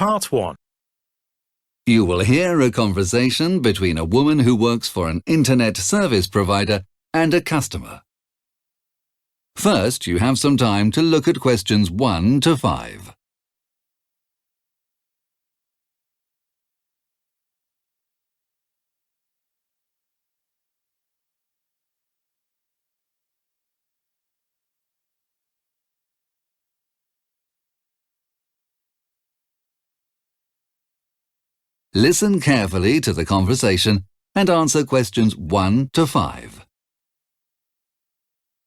Part 1. You will hear a conversation between a woman who works for an internet service provider and a customer. First, you have some time to look at questions 1 to 5. Listen carefully to the conversation and answer questions 1 to 5.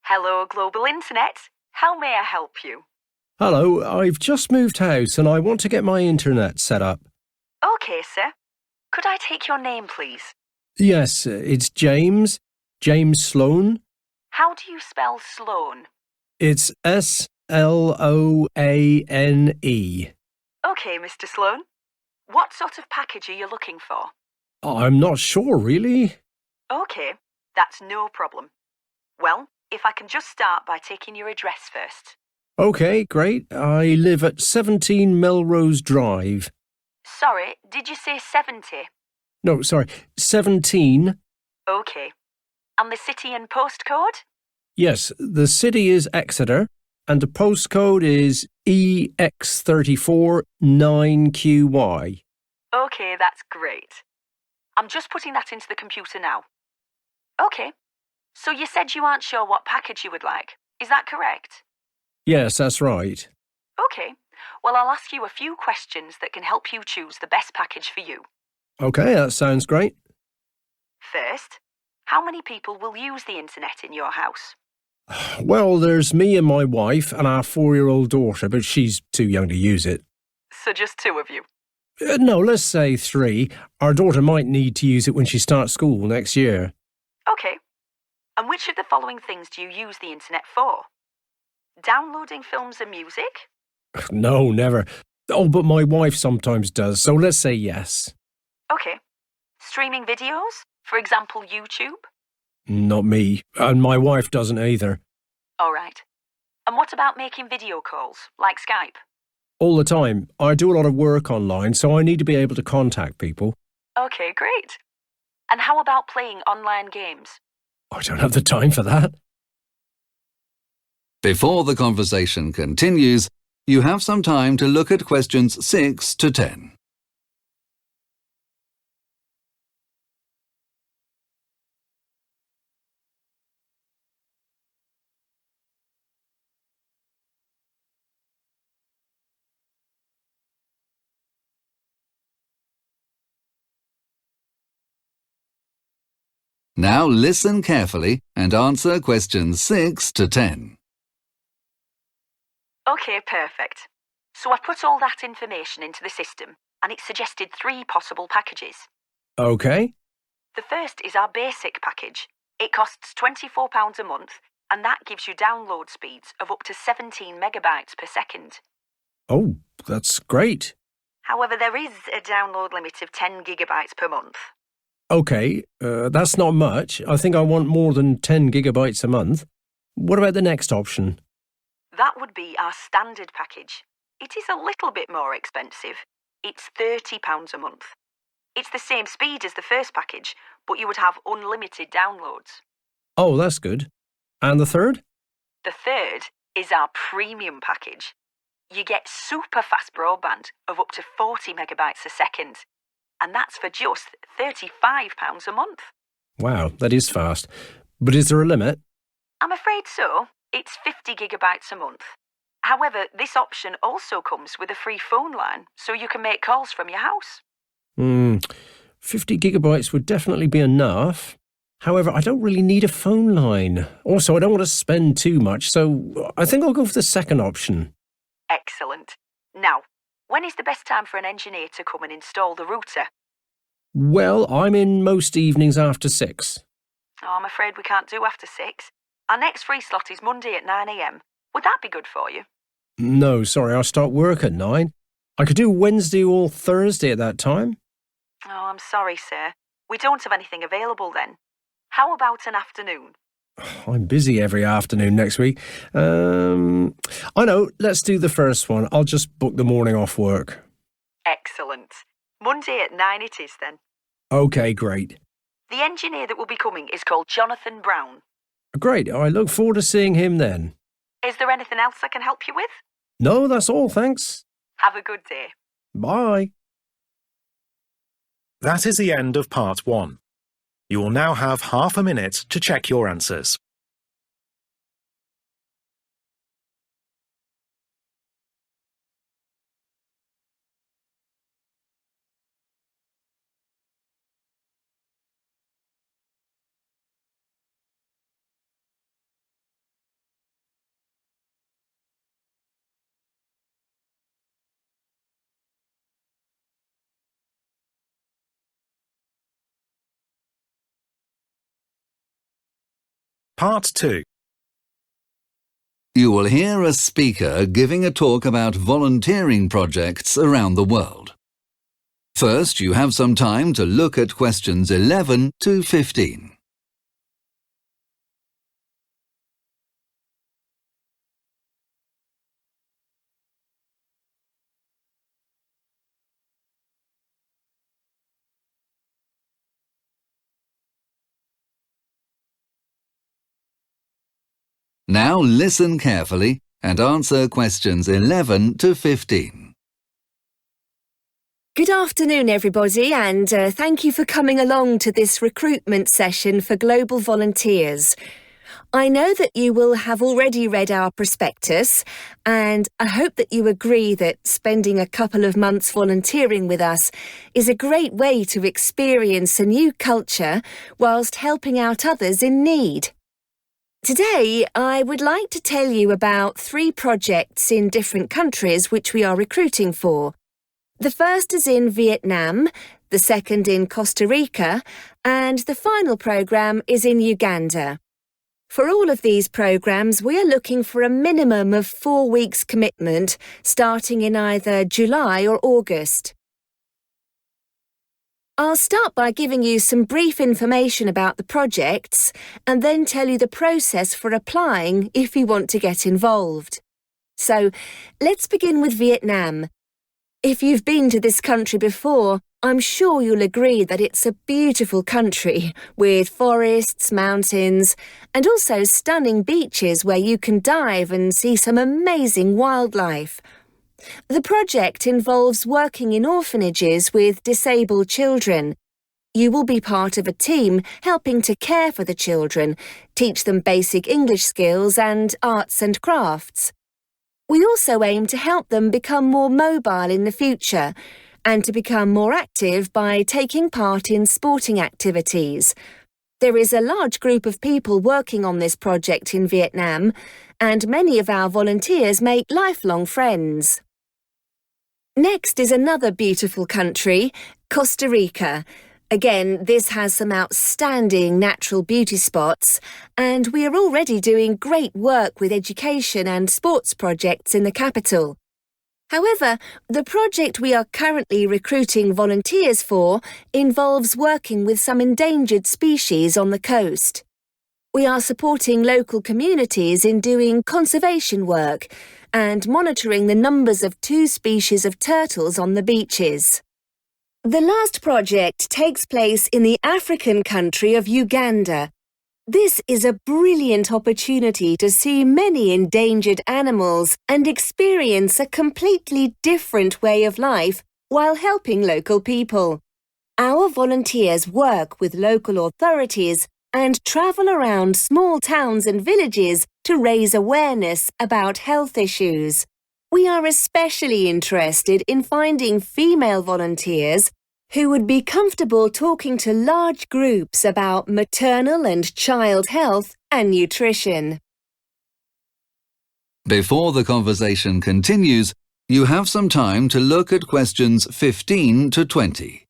Hello, Global Internet. How may I help you? Hello, I've just moved house and I want to get my internet set up. OK, sir. Could I take your name, please? Yes, it's James Sloan. How do you spell Sloan? It's Sloane. OK, Mr. Sloan. What sort of package are you looking for? I'm not sure, really. OK, that's no problem. Well, if I can just start by taking your address first. OK, great. I live at 17 Melrose Drive. Sorry, did you say 70? No, sorry, 17. OK. And the city and postcode? Yes, the city is Exeter and the postcode is EX34 9QY. OK, that's great. I'm just putting that into the computer now. OK. So you said you aren't sure what package you would like. Is that correct? Yes, that's right. OK. Well, I'll ask you a few questions that can help you choose the best package for you. OK, that sounds great. First, how many people will use the internet in your house? Well, there's me and my wife and our 4-year-old daughter, but she's too young to use it. So just 2 of you? No, let's say 3. Our daughter might need to use it when she starts school next year. OK. And which of the following things do you use the internet for? Downloading films and music? No, never. Oh, but my wife sometimes does, so let's say yes. OK. Streaming videos? For example, YouTube? Not me, and my wife doesn't either. All right. And what about making video calls, like Skype? All the time. I do a lot of work online, so I need to be able to contact people. OK, great. And how about playing online games? I don't have the time for that. Before the conversation continues, you have some time to look at questions 6 to 10. Now listen carefully and answer questions 6 to 10. OK, perfect. So I put all that information into the system, and it suggested 3 possible packages. OK. The first is our basic package. It costs £24 a month, and that gives you download speeds of up to 17 megabytes per second. Oh, that's great. However, there is a download limit of 10 gigabytes per month. OK, that's not much. I think I want more than 10 gigabytes a month. What about the next option? That would be our standard package. It is a little bit more expensive. It's £30 a month. It's the same speed as the first package, but you would have unlimited downloads. Oh, that's good. And the third? The third is our premium package. You get super fast broadband of up to 40 megabytes a second. And that's for just £35 a month. Wow, that is fast. But is there a limit? I'm afraid so. It's 50 gigabytes a month. However, this option also comes with a free phone line, so you can make calls from your house. 50 gigabytes would definitely be enough. However, I don't really need a phone line. Also, I don't want to spend too much, so I think I'll go for the second option. Excellent. Now, when is the best time for an engineer to come and install the router? Well, I'm in most evenings after 6. Oh, I'm afraid we can't do after 6. Our next free slot is Monday at 9 a.m. Would that be good for you? No, sorry, I start work at 9. I could do Wednesday or Thursday at that time. Oh, I'm sorry, sir. We don't have anything available then. How about an afternoon? I'm busy every afternoon next week. I know, let's do the first one. I'll just book the morning off work. Excellent. Monday at 9 it is then. OK, great. The engineer that will be coming is called Jonathan Brown. Great, I look forward to seeing him then. Is there anything else I can help you with? No, that's all, thanks. Have a good day. Bye. That is the end of part 1. You will now have half a minute to check your answers. Part 2. You will hear a speaker giving a talk about volunteering projects around the world. First, you have some time to look at questions 11 to 15. Now listen carefully and answer questions 11 to 15. Good afternoon, everybody, and thank you for coming along to this recruitment session for Global Volunteers. I know that you will have already read our prospectus, and I hope that you agree that spending a couple of months volunteering with us is a great way to experience a new culture whilst helping out others in need. Today, I would like to tell you about 3 projects in different countries which we are recruiting for. The first is in Vietnam, the second in Costa Rica, and the final programme is in Uganda. For all of these programmes, we are looking for a minimum of 4 weeks commitment, starting in either July or August. I'll start by giving you some brief information about the projects and then tell you the process for applying if you want to get involved. So, let's begin with Vietnam. If you've been to this country before, I'm sure you'll agree that it's a beautiful country with forests, mountains, and also stunning beaches where you can dive and see some amazing wildlife. The project involves working in orphanages with disabled children. You will be part of a team helping to care for the children, teach them basic English skills and arts and crafts. We also aim to help them become more mobile in the future and to become more active by taking part in sporting activities. There is a large group of people working on this project in Vietnam, and many of our volunteers make lifelong friends. Next is another beautiful country, Costa Rica. Again, this has some outstanding natural beauty spots, and we are already doing great work with education and sports projects in the capital. However, the project we are currently recruiting volunteers for involves working with some endangered species on the coast. We are supporting local communities in doing conservation work and monitoring the numbers of 2 species of turtles on the beaches. The last project takes place in the African country of Uganda. This is a brilliant opportunity to see many endangered animals and experience a completely different way of life while helping local people. Our volunteers work with local authorities and travel around small towns and villages to raise awareness about health issues. We are especially interested in finding female volunteers who would be comfortable talking to large groups about maternal and child health and nutrition. Before the conversation continues, you have some time to look at questions 15 to 20.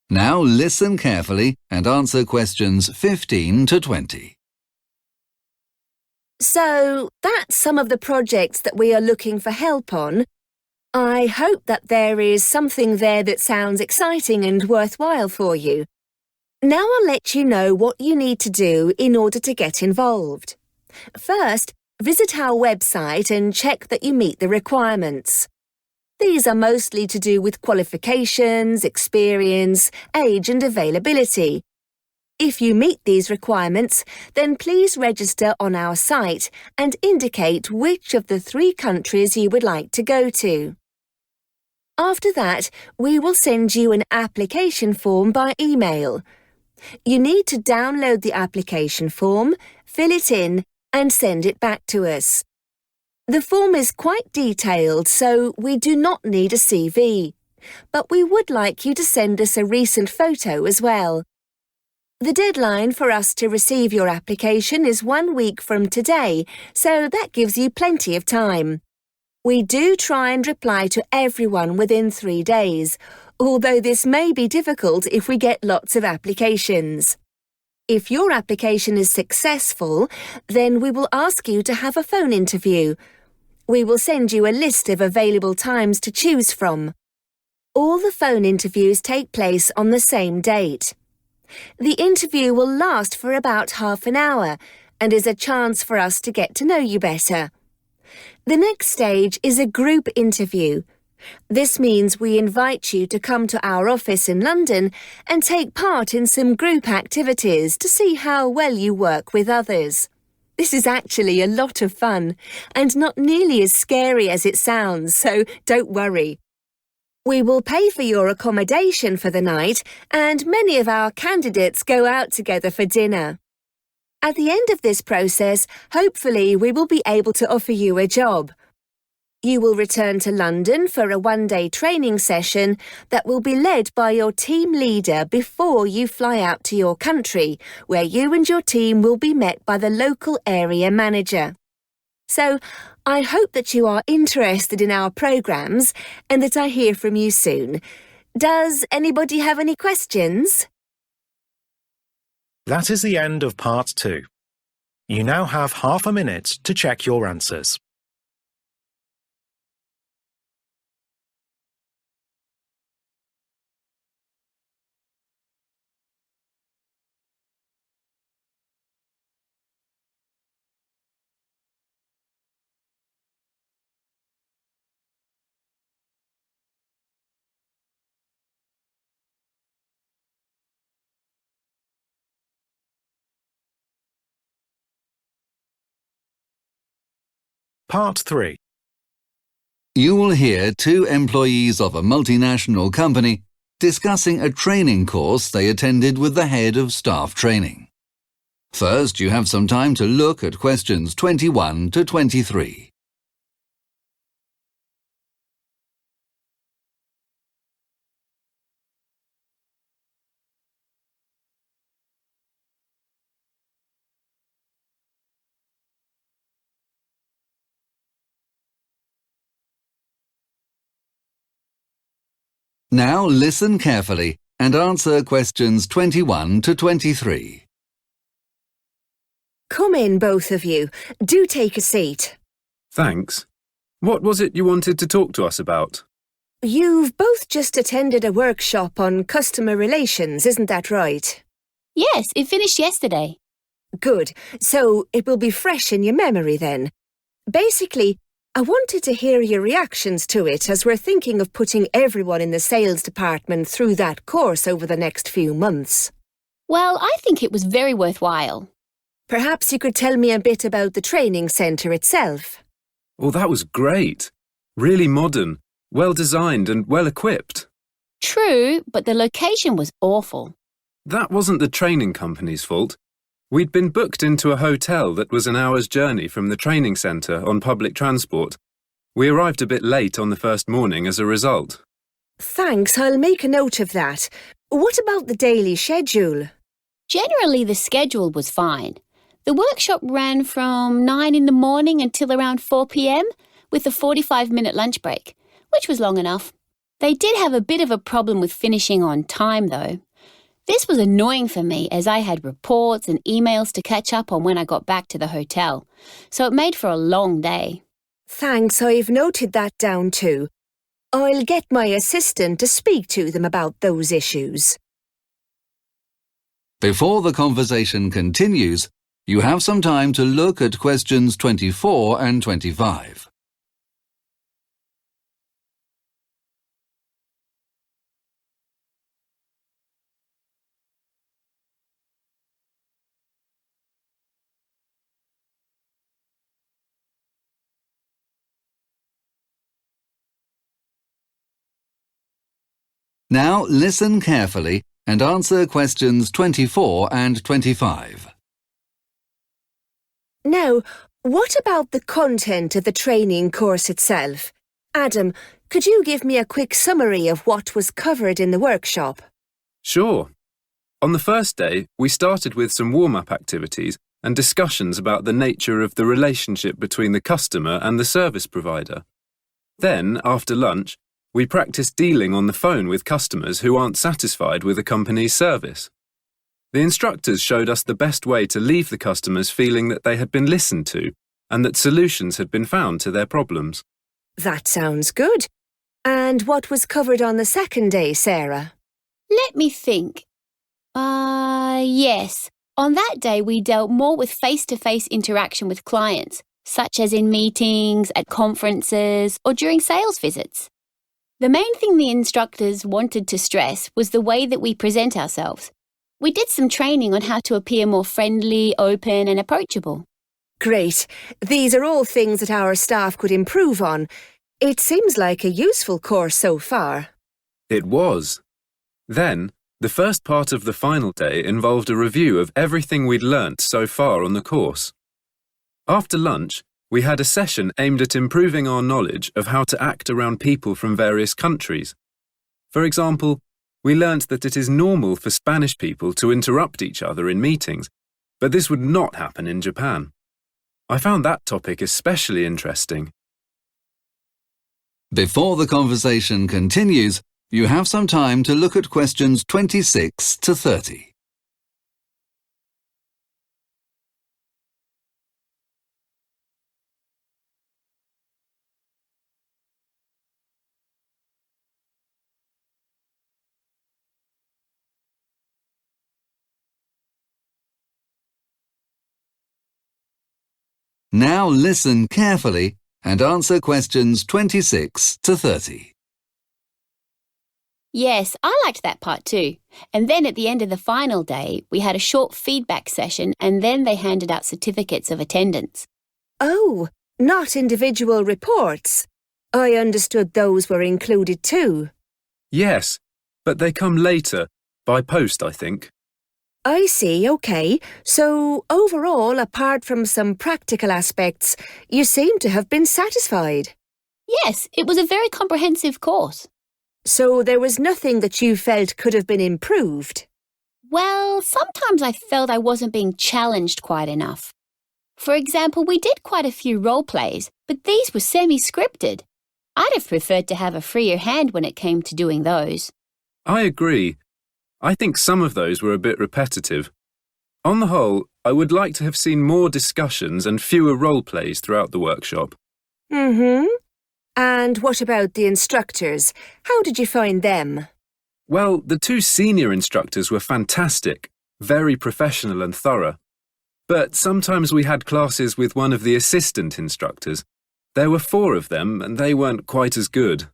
Now listen carefully and answer questions 15 to 20. So that's some of the projects that we are looking for help on. I hope that there is something there that sounds exciting and worthwhile for you. Now I'll let you know what you need to do in order to get involved. First, visit our website and check that you meet the requirements. These are mostly to do with qualifications, experience, age and availability. If you meet these requirements, then please register on our site and indicate which of the 3 countries you would like to go to. After that, we will send you an application form by email. You need to download the application form, fill it in, and send it back to us. The form is quite detailed, so we do not need a CV, but we would like you to send us a recent photo as well. The deadline for us to receive your application is 1 week from today, so that gives you plenty of time. We do try and reply to everyone within 3 days, although this may be difficult if we get lots of applications. If your application is successful, then we will ask you to have a phone interview. We will send you a list of available times to choose from. All the phone interviews take place on the same date. The interview will last for about half an hour and is a chance for us to get to know you better. The next stage is a group interview. This means we invite you to come to our office in London and take part in some group activities to see how well you work with others. This is actually a lot of fun and not nearly as scary as it sounds, so don't worry. We will pay for your accommodation for the night, and many of our candidates go out together for dinner. At the end of this process, hopefully we will be able to offer you a job. You will return to London for a 1-day training session that will be led by your team leader before you fly out to your country, where you and your team will be met by the local area manager. So, I hope that you are interested in our programmes and that I hear from you soon. Does anybody have any questions? That is the end of part 2. You now have half a minute to check your answers. Part 3. You will hear 2 employees of a multinational company discussing a training course they attended with the head of staff training. First, you have some time to look at questions 21 to 23. Now listen carefully and answer questions 21 to 23. Come in, both of you. Do take a seat. Thanks. What was it you wanted to talk to us about? You've both just attended a workshop on customer relations, isn't that right? Yes, it finished yesterday. Good. So it will be fresh in your memory then. Basically, I wanted to hear your reactions to it as we're thinking of putting everyone in the sales department through that course over the next few months. Well, I think it was very worthwhile. Perhaps you could tell me a bit about the training centre itself. Oh, that was great. Really modern, well-designed and well-equipped. True, but the location was awful. That wasn't the training company's fault. We'd been booked into a hotel that was an hour's journey from the training centre on public transport. We arrived a bit late on the first morning as a result. Thanks, I'll make a note of that. What about the daily schedule? Generally, the schedule was fine. The workshop ran from 9 in the morning until around 4 p.m. with a 45-minute lunch break, which was long enough. They did have a bit of a problem with finishing on time, though. This was annoying for me as I had reports and emails to catch up on when I got back to the hotel, so it made for a long day. Thanks, I've noted that down too. I'll get my assistant to speak to them about those issues. Before the conversation continues, you have some time to look at questions 24 and 25. Now listen carefully and answer questions 24 and 25. Now, what about the content of the training course itself? Adam, could you give me a quick summary of what was covered in the workshop? Sure. On the first day, we started with some warm-up activities and discussions about the nature of the relationship between the customer and the service provider. Then, after lunch, we practiced dealing on the phone with customers who aren't satisfied with a company's service. The instructors showed us the best way to leave the customers feeling that they had been listened to and that solutions had been found to their problems. That sounds good. And what was covered on the second day, Sarah? Let me think. Yes. On that day, we dealt more with face-to-face interaction with clients, such as in meetings, at conferences, or during sales visits. The main thing the instructors wanted to stress was the way that we present ourselves. We did some training on how to appear more friendly, open, and approachable. Great. These are all things that our staff could improve on. It seems like a useful course so far. It was. Then, the first part of the final day involved a review of everything we'd learnt so far on the course. After lunch, we had a session aimed at improving our knowledge of how to act around people from various countries. For example, we learnt that it is normal for Spanish people to interrupt each other in meetings, but this would not happen in Japan. I found that topic especially interesting. Before the conversation continues, you have some time to look at questions 26 to 30. Now listen carefully and answer questions 26 to 30. Yes, I liked that part too. And then at the end of the final day, we had a short feedback session and then they handed out certificates of attendance. Oh, not individual reports. I understood those were included too. Yes, but they come later, by post, I think. I see, OK. So, overall, apart from some practical aspects, you seem to have been satisfied. Yes, it was a very comprehensive course. So there was nothing that you felt could have been improved? Well, sometimes I felt I wasn't being challenged quite enough. For example, we did quite a few role plays, but these were semi-scripted. I'd have preferred to have a freer hand when it came to doing those. I agree. I think some of those were a bit repetitive. On the whole, I would like to have seen more discussions and fewer role plays throughout the workshop. And what about the instructors? How did you find them? Well, the two senior instructors were fantastic, very professional and thorough. But sometimes we had classes with one of the assistant instructors. There were 4 of them and they weren't quite as good.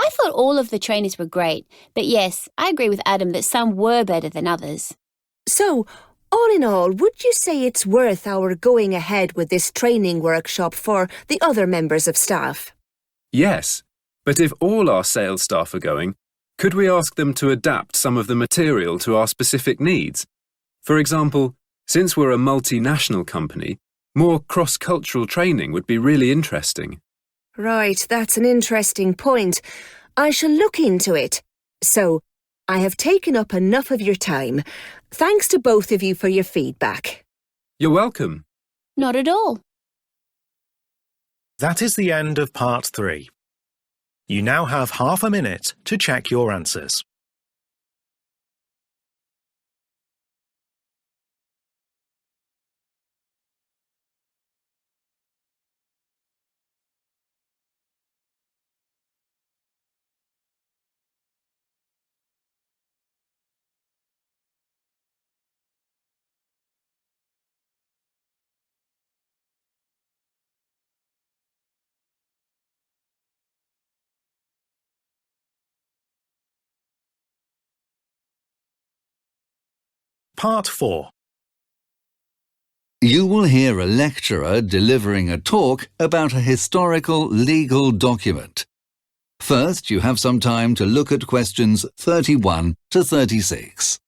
I thought all of the trainers were great, but yes, I agree with Adam that some were better than others. So, all in all, would you say it's worth our going ahead with this training workshop for the other members of staff? Yes, but if all our sales staff are going, could we ask them to adapt some of the material to our specific needs? For example, since we're a multinational company, more cross-cultural training would be really interesting. Right, that's an interesting point. I shall look into it. So, I have taken up enough of your time. Thanks to both of you for your feedback. You're welcome. Not at all. That is the end of part 3. You now have half a minute to check your answers. Part 4. You will hear a lecturer delivering a talk about a historical legal document. First, you have some time to look at questions 31 to 36.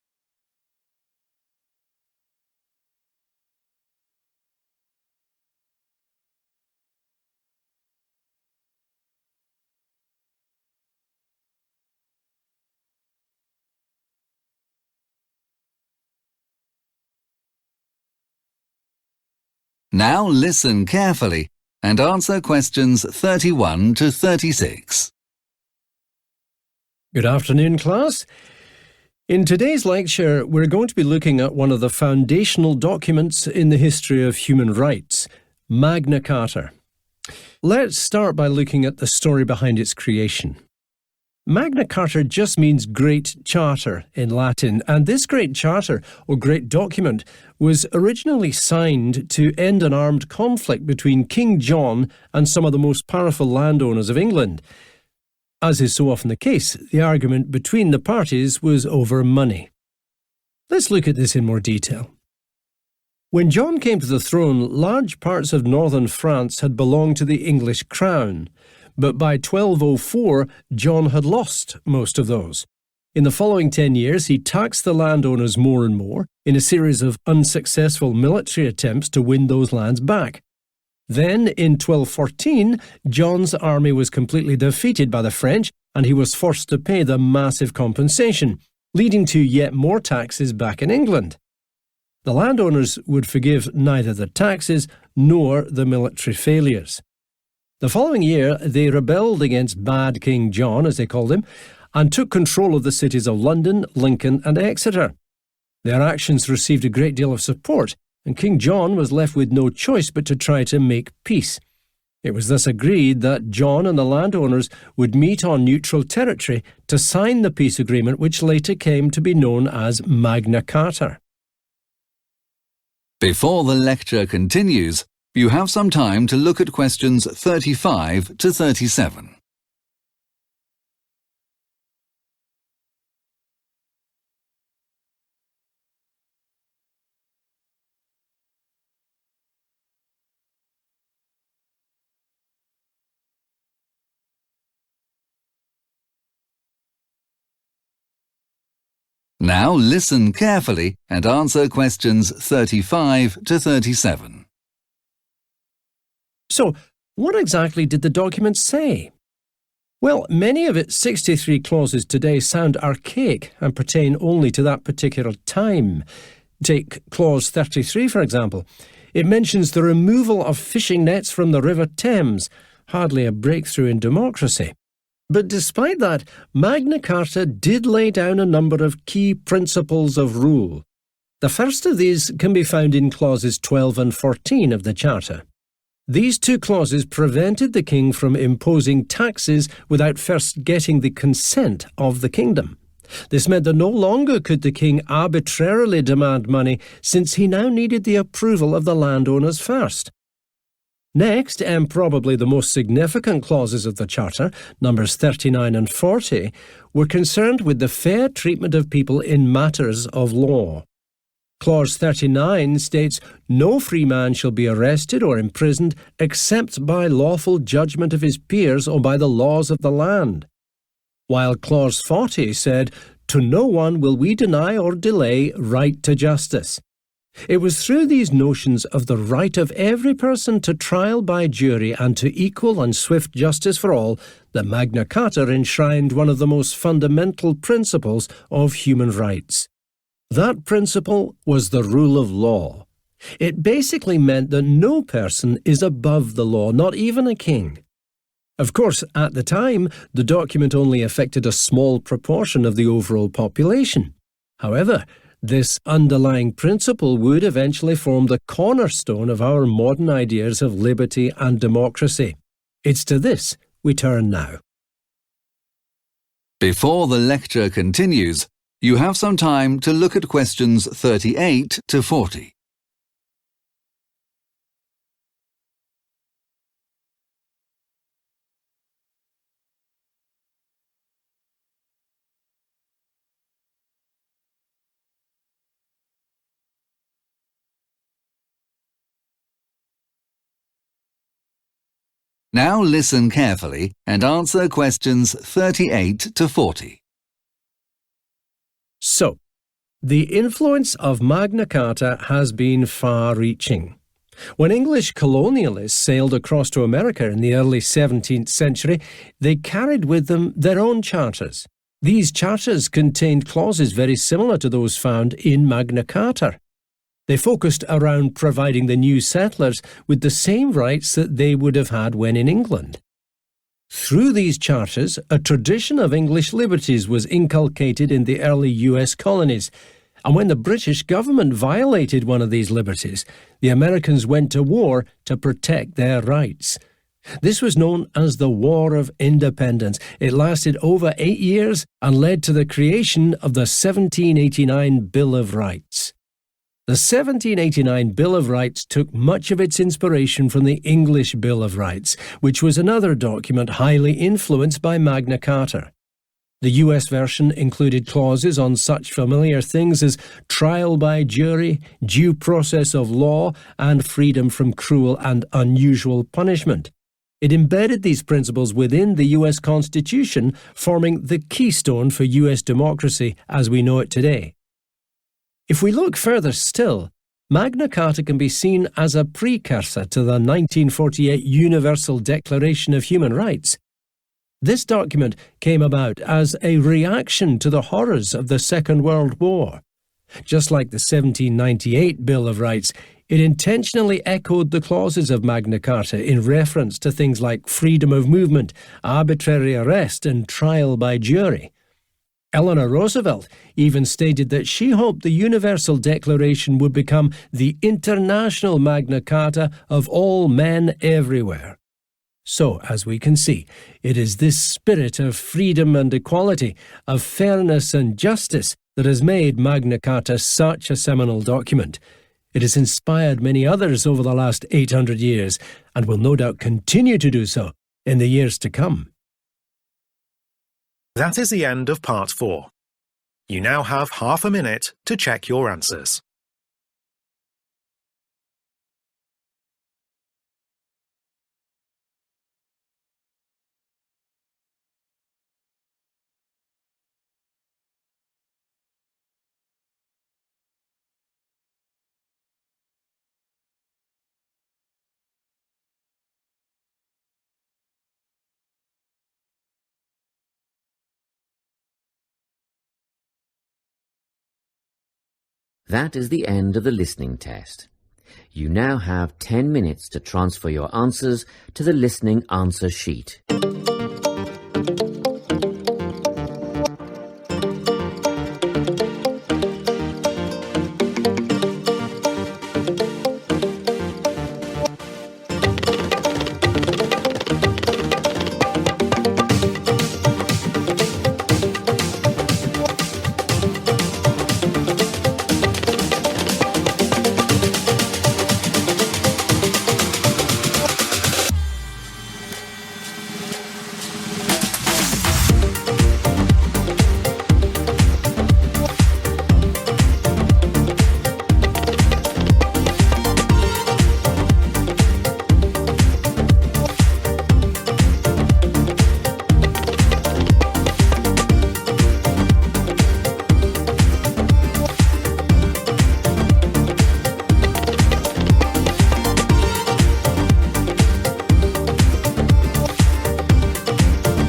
Now listen carefully and answer questions 31 to 36. Good afternoon, class. In today's lecture, we're going to be looking at one of the foundational documents in the history of human rights, Magna Carta. Let's start by looking at the story behind its creation. Magna Carta just means Great Charter in Latin, and this Great Charter, or Great Document, was originally signed to end an armed conflict between King John and some of the most powerful landowners of England. As is so often the case, the argument between the parties was over money. Let's look at this in more detail. When John came to the throne, large parts of northern France had belonged to the English crown. But by 1204, John had lost most of those. In the following 10 years, he taxed the landowners more and more in a series of unsuccessful military attempts to win those lands back. Then, in 1214, John's army was completely defeated by the French, and he was forced to pay them massive compensation, leading to yet more taxes back in England. The landowners would forgive neither the taxes nor the military failures. The following year, they rebelled against Bad King John, as they called him, and took control of the cities of London, Lincoln, and Exeter. Their actions received a great deal of support, and King John was left with no choice but to try to make peace. It was thus agreed that John and the landowners would meet on neutral territory to sign the peace agreement, which later came to be known as Magna Carta. Before the lecture continues, you have some time to look at questions 35 to 37. Now listen carefully and answer questions 35 to 37. So, what exactly did the document say? Well, many of its 63 clauses today sound archaic and pertain only to that particular time. Take Clause 33, for example. It mentions the removal of fishing nets from the River Thames, hardly a breakthrough in democracy. But despite that, Magna Carta did lay down a number of key principles of rule. The first of these can be found in clauses 12 and 14 of the Charter. These two clauses prevented the king from imposing taxes without first getting the consent of the kingdom. This meant that no longer could the king arbitrarily demand money, since he now needed the approval of the landowners first. Next, and probably the most significant clauses of the Charter, numbers 39 and 40, were concerned with the fair treatment of people in matters of law. Clause 39 states, "No free man shall be arrested or imprisoned except by lawful judgment of his peers or by the laws of the land." While Clause 40 said, "To no one will we deny or delay right to justice." It was through these notions of the right of every person to trial by jury and to equal and swift justice for all that Magna Carta enshrined one of the most fundamental principles of human rights. That principle was the rule of law. It basically meant that no person is above the law, not even a king. Of course, at the time, the document only affected a small proportion of the overall population. However, this underlying principle would eventually form the cornerstone of our modern ideas of liberty and democracy. It's to this we turn now. Before the lecture continues, you have some time to look at questions 38 to 40. Now listen carefully and answer questions 38 to 40. So, the influence of Magna Carta has been far-reaching. When English colonialists sailed across to America in the early 17th century, they carried with them their own charters. These charters contained clauses very similar to those found in Magna Carta. They focused around providing the new settlers with the same rights that they would have had when in England. Through these charters, a tradition of English liberties was inculcated in the early US colonies, and when the British government violated one of these liberties, the Americans went to war to protect their rights. This was known as the War of Independence. It lasted over 8 years and led to the creation of the 1789 Bill of Rights. The 1789 Bill of Rights took much of its inspiration from the English Bill of Rights, which was another document highly influenced by Magna Carta. The US version included clauses on such familiar things as trial by jury, due process of law, and freedom from cruel and unusual punishment. It embedded these principles within the US Constitution, forming the keystone for US democracy as we know it today. If we look further still, Magna Carta can be seen as a precursor to the 1948 Universal Declaration of Human Rights. This document came about as a reaction to the horrors of the Second World War. Just like the 1798 Bill of Rights, it intentionally echoed the clauses of Magna Carta in reference to things like freedom of movement, arbitrary arrest, and trial by jury. Eleanor Roosevelt even stated that she hoped the Universal Declaration would become the international Magna Carta of all men everywhere. So, as we can see, it is this spirit of freedom and equality, of fairness and justice that has made Magna Carta such a seminal document. It has inspired many others over the last 800 years and will no doubt continue to do so in the years to come. That is the end of part 4. You now have half a minute to check your answers. That is the end of the listening test. You now have 10 minutes to transfer your answers to the listening answer sheet.